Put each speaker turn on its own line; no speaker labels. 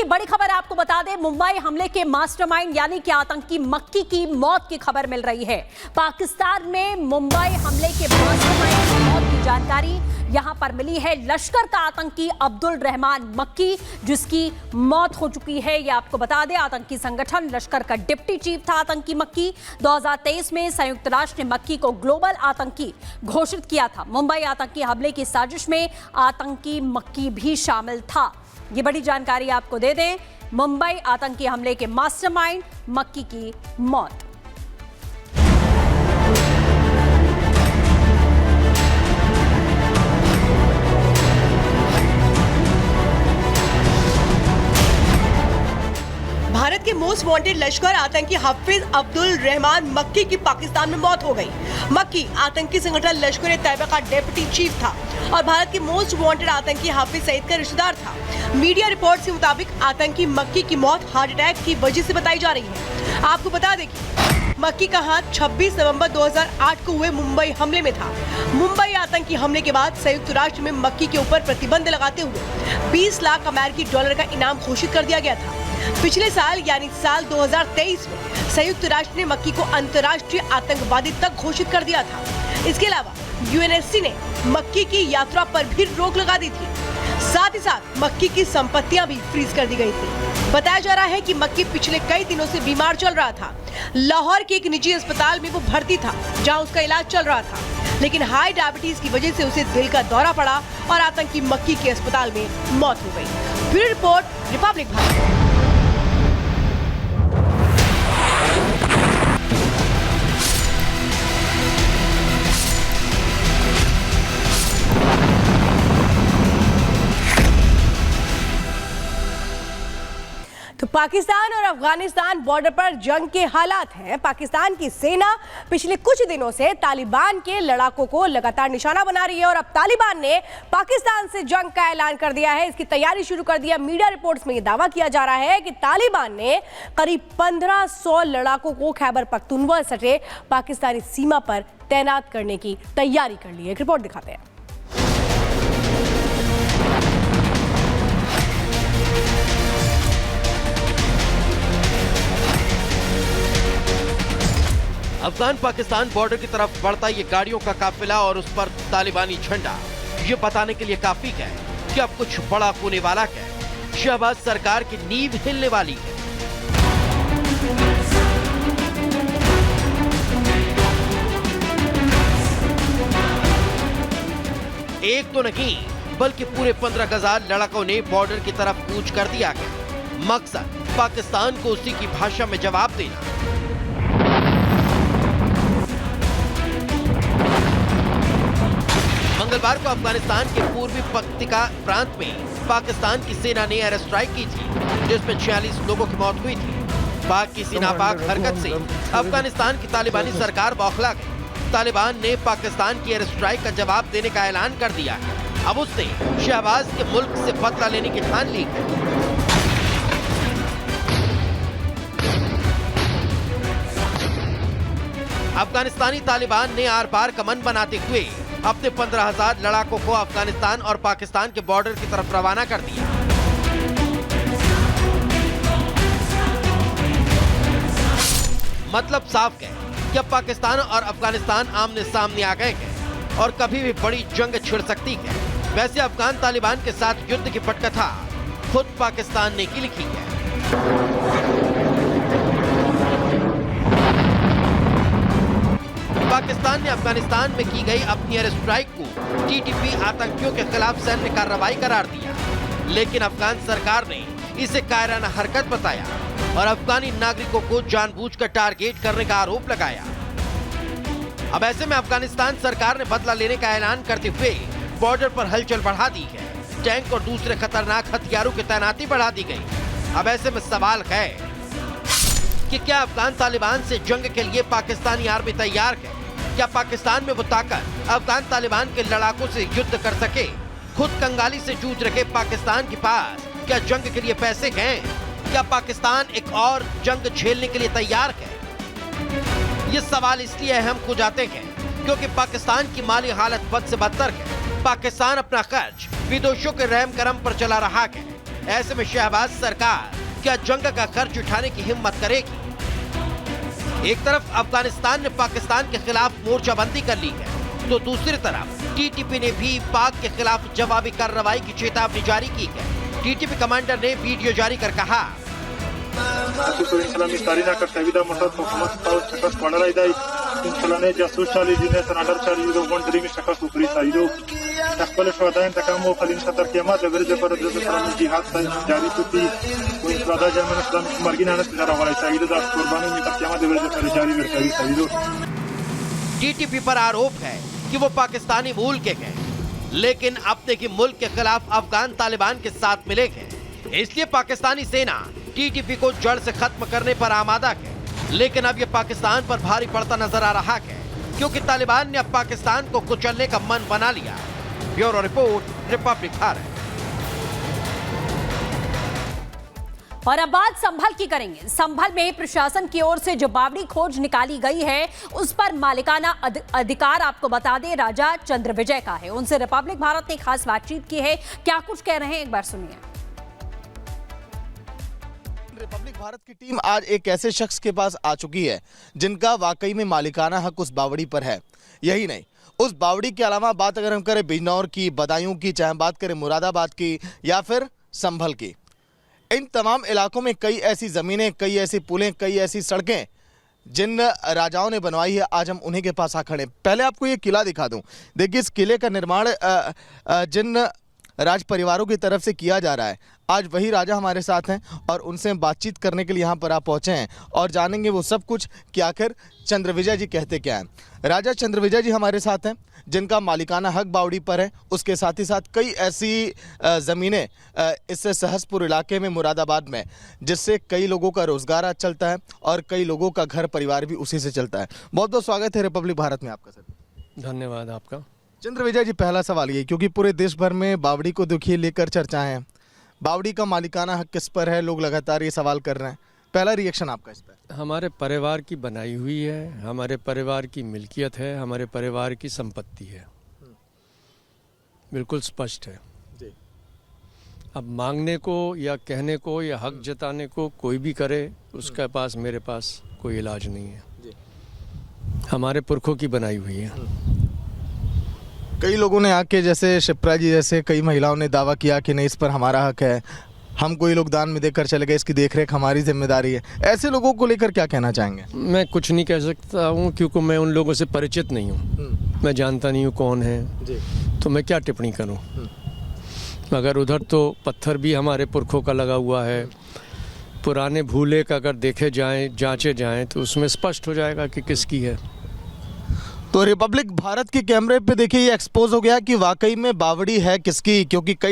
बड़ी खबर आपको बता दें, मुंबई हमले के मास्टरमाइंड यानी कि आतंकी मक्की की मौत की खबर मिल रही है। पाकिस्तान में मुंबई हमले के मास्टरमाइंड की मौत की जानकारी यहां पर मिली है। लश्कर का आतंकी अब्दुल रहमान मक्की, जिसकी मौत हो चुकी है। यह आपको बता दें, आतंकी संगठन लश्कर का डिप्टी चीफ था आतंकी मक्की। 2023 में संयुक्त राष्ट्र ने मक्की को ग्लोबल आतंकी घोषित किया था। मुंबई आतंकी हमले की साजिश में आतंकी मक्की भी शामिल था। ये बड़ी जानकारी आपको दे दें, मुंबई आतंकी हमले के मास्टरमाइंड मक्की की मौत।
भारत के मोस्ट वांटेड लश्कर आतंकी हाफिज अब्दुल रहमान मक्की की पाकिस्तान में मौत हो गई। मक्की आतंकी संगठन लश्कर ए तैयबा का डेप्यूटी चीफ था और भारत के मोस्ट वांटेड आतंकी हाफिज सईद का रिश्तेदार था। मीडिया रिपोर्ट्स के मुताबिक आतंकी मक्की की मौत हार्ट अटैक की वजह से बताई जा रही है। आपको बता दें कि मक्की का हाथ 26 नवंबर 2008 को हुए मुंबई हमले में था। मुंबई आतंकी हमले के बाद संयुक्त राष्ट्र में मक्की के ऊपर प्रतिबंध लगाते हुए 20 लाख अमेरिकी डॉलर का इनाम घोषित कर दिया गया था। पिछले साल यानी साल 2023 में संयुक्त राष्ट्र ने मक्की को अंतर्राष्ट्रीय आतंकवादी तक घोषित कर दिया था। इसके अलावा यूएनएससी ने मक्की की यात्रा पर भी रोक लगा दी थी। साथ ही साथ मक्की की संपत्तियां भी फ्रीज कर दी गई थी। बताया जा रहा है कि मक्की पिछले कई दिनों से बीमार चल रहा था। लाहौर के एक निजी अस्पताल में वो भर्ती था, जहां उसका इलाज चल रहा था, लेकिन हाई डायबिटीज की वजह से उसे दिल का दौरा पड़ा और आतंकी मक्की के अस्पताल में मौत हो गई। Bureau report, Republic Bharat. तो पाकिस्तान और अफगानिस्तान बॉर्डर पर जंग के हालात हैं। पाकिस्तान की सेना पिछले कुछ दिनों से तालिबान के लड़ाकों को लगातार निशाना बना रही है और अब तालिबान ने पाकिस्तान से जंग का ऐलान कर दिया है। इसकी तैयारी शुरू कर दिया। मीडिया रिपोर्ट्स में यह दावा किया जा रहा है कि तालिबान ने करीब 1500 लड़ाकों को खैबर पख्तूनख्वा सटे पाकिस्तानी सीमा पर तैनात करने की तैयारी कर ली है। एक रिपोर्ट दिखाते हैं।
अफगान पाकिस्तान बॉर्डर की तरफ बढ़ता ये गाड़ियों का काफिला और उस पर तालिबानी झंडा ये बताने के लिए काफी है कि अब कुछ बड़ा होने वाला है। शहबाज सरकार की नींव हिलने वाली है। एक तो नहीं बल्कि पूरे 15,000 लड़ाकों ने बॉर्डर की तरफ कूच कर दिया है। मकसद पाकिस्तान को उसी की भाषा में जवाब देना। मंगलवार को अफगानिस्तान के पूर्वी पक्तिका प्रांत में पाकिस्तान की सेना ने एयर स्ट्राइक की थी, जिसमें 46 लोगों की मौत हुई थी। पाक की इसी नापाक हरकत से अफगानिस्तान की तालिबानी सरकार बौखला गई। तालिबान ने पाकिस्तान की एयर स्ट्राइक का जवाब देने का ऐलान कर दिया है। अब उसने शहबाज के मुल्क से बदला लेने की ठान ली है। अफगानिस्तानी तालिबान ने आर पार कमन बनाते हुए अपने 15,000 लड़ाकों को अफगानिस्तान और पाकिस्तान के बॉर्डर की तरफ रवाना कर दिया। मतलब साफ है कि अब पाकिस्तान और अफगानिस्तान आमने सामने आ गए हैं और कभी भी बड़ी जंग छिड़ सकती है। वैसे अफगान तालिबान के साथ युद्ध की पटकथा खुद पाकिस्तान ने की लिखी है। पाकिस्तान ने अफगानिस्तान में की गई अपनी एयर स्ट्राइक को टीटीपी आतंकियों के खिलाफ सैन्य कार्रवाई करार दिया, लेकिन अफगान सरकार ने इसे कायराना हरकत बताया और अफगानी नागरिकों को जानबूझकर टारगेट करने का आरोप लगाया। अब ऐसे में अफगानिस्तान सरकार ने बदला लेने का ऐलान करते हुए बॉर्डर पर हलचल बढ़ा दी है। टैंक और दूसरे खतरनाक हथियारों की तैनाती बढ़ा दी गई। अब ऐसे में सवाल है कि क्या अफगान तालिबान से जंग के लिए पाकिस्तानी आर्मी तैयार है? क्या पाकिस्तान में वो ताकत अफगान तालिबान के लड़ाकों से युद्ध कर सके? खुद कंगाली से जूझ रहे पाकिस्तान के पास क्या जंग के लिए पैसे हैं? क्या पाकिस्तान एक और जंग झेलने के लिए तैयार है? ये सवाल इसलिए अहम हो जाते हैं क्योंकि पाकिस्तान की माली हालत बद से बदतर है। पाकिस्तान अपना खर्च विदेशों के रहम करम पर चला रहा है। ऐसे में शहबाज सरकार क्या जंग का खर्च उठाने की हिम्मत करेगी? एक तरफ अफगानिस्तान ने पाकिस्तान के खिलाफ मोर्चाबंदी कर ली है, तो दूसरी तरफ टीटीपी ने भी पाक के खिलाफ जवाबी कार्रवाई की चेतावनी जारी की है। टीटीपी कमांडर ने वीडियो जारी कर कहा, टीटीपी पर आरोप है कि वो पाकिस्तानी मूल के हैं, लेकिन अपने की मुल्क के खिलाफ अफगान तालिबान के साथ मिले हैं। इसलिए पाकिस्तानी सेना टीटीपी को जड़ से खत्म करने पर आमादा है। लेकिन अब ये पाकिस्तान पर भारी पड़ता नजर आ रहा है, क्योंकि तालिबान ने अब पाकिस्तान को कुचलने का मन बना लिया। Bureau report, Republic Bharat.
और अब बात संभल की करेंगे। संभल में प्रशासन की ओर से जो बावड़ी खोज निकाली गई है, उस पर मालिकाना अधिकार आपको बता दें राजा चंद्रविजय का है। उनसे रिपब्लिक भारत ने खास बातचीत की है। क्या कुछ कह रहे हैं, एक बार सुनिए।
रिपब्लिक भारत की टीम आज एक ऐसे शख्स के पास आ चुकी है जिनका वाकई में मालिकाना हक उस बावड़ी पर है। यही नहीं, उस बावड़ी के अलावा बात अगर हम करें बिजनौर की, बदायूं की, चाहे बात करें मुरादाबाद की या फिर संभल की, इन तमाम इलाकों में कई ऐसी ज़मीनें, कई ऐसी पुलें, कई ऐसी सड़कें जिन राजाओं ने बनवाई है, आज हम उन्हीं के पास आ खड़े। पहले आपको ये किला दिखा दूं। देखिए, इस किले का निर्माण जिन राज परिवारों की तरफ से किया जा रहा है, आज वही राजा हमारे साथ हैं और उनसे बातचीत करने के लिए यहाँ पर आप पहुँचे हैं और जानेंगे वो सब कुछ कि आखिर चंद्रविजय जी कहते क्या हैं। राजा चंद्रविजय जी हमारे साथ हैं जिनका मालिकाना हक बावड़ी पर है। उसके साथ ही साथ कई ऐसी ज़मीनें इस सहसपुर इलाके में, मुरादाबाद में, जिससे कई लोगों का रोज़गार चलता है और कई लोगों का घर परिवार भी उसी से चलता है। बहुत बहुत स्वागत है रिपब्लिक भारत में आपका सर।
धन्यवाद आपका।
चंद्रविजय जी, पहला सवाल ये, क्योंकि पूरे देश भर में बावड़ी को देखिए लेकर चर्चाएं हैं, बावड़ी का मालिकाना हक किस पर है, लोग लगातार ये सवाल कर रहे हैं। पहला रिएक्शन आपका इस पर?
हमारे परिवार की बनाई हुई है, हमारे परिवार की मिल्कियत है, हमारे परिवार की संपत्ति है, बिल्कुल स्पष्ट है जी। अब मांगने को या कहने को या हक जताने को कोई भी करे, उसके पास, मेरे पास कोई इलाज नहीं है जी। हमारे पुरखों की बनाई हुई है।
कई लोगों ने आके, जैसे शिप्रा जी जैसे कई महिलाओं ने दावा किया कि नहीं, इस पर हमारा हक है, हम कोई लोग दान में देकर चले गए, इसकी देखरेख हमारी जिम्मेदारी है। ऐसे लोगों को लेकर क्या कहना चाहेंगे? मैं
कुछ नहीं कह सकता हूँ, क्योंकि मैं उन लोगों से परिचित नहीं हूँ, मैं जानता नहीं हूँ कौन है जी। तो मैं क्या टिप्पणी करूँ? मगर उधर तो पत्थर भी हमारे पुरखों का लगा हुआ है। पुराने भूले का अगर देखे जाएं, जांचे जाएं, तो उसमें स्पष्ट हो जाएगा कि किसकी है।
तो रिपब्लिक भारत के कैमरे पे देखिए ये एक्सपोज हो गया कि वाकई में बावड़ी है किसकी, क्योंकि कई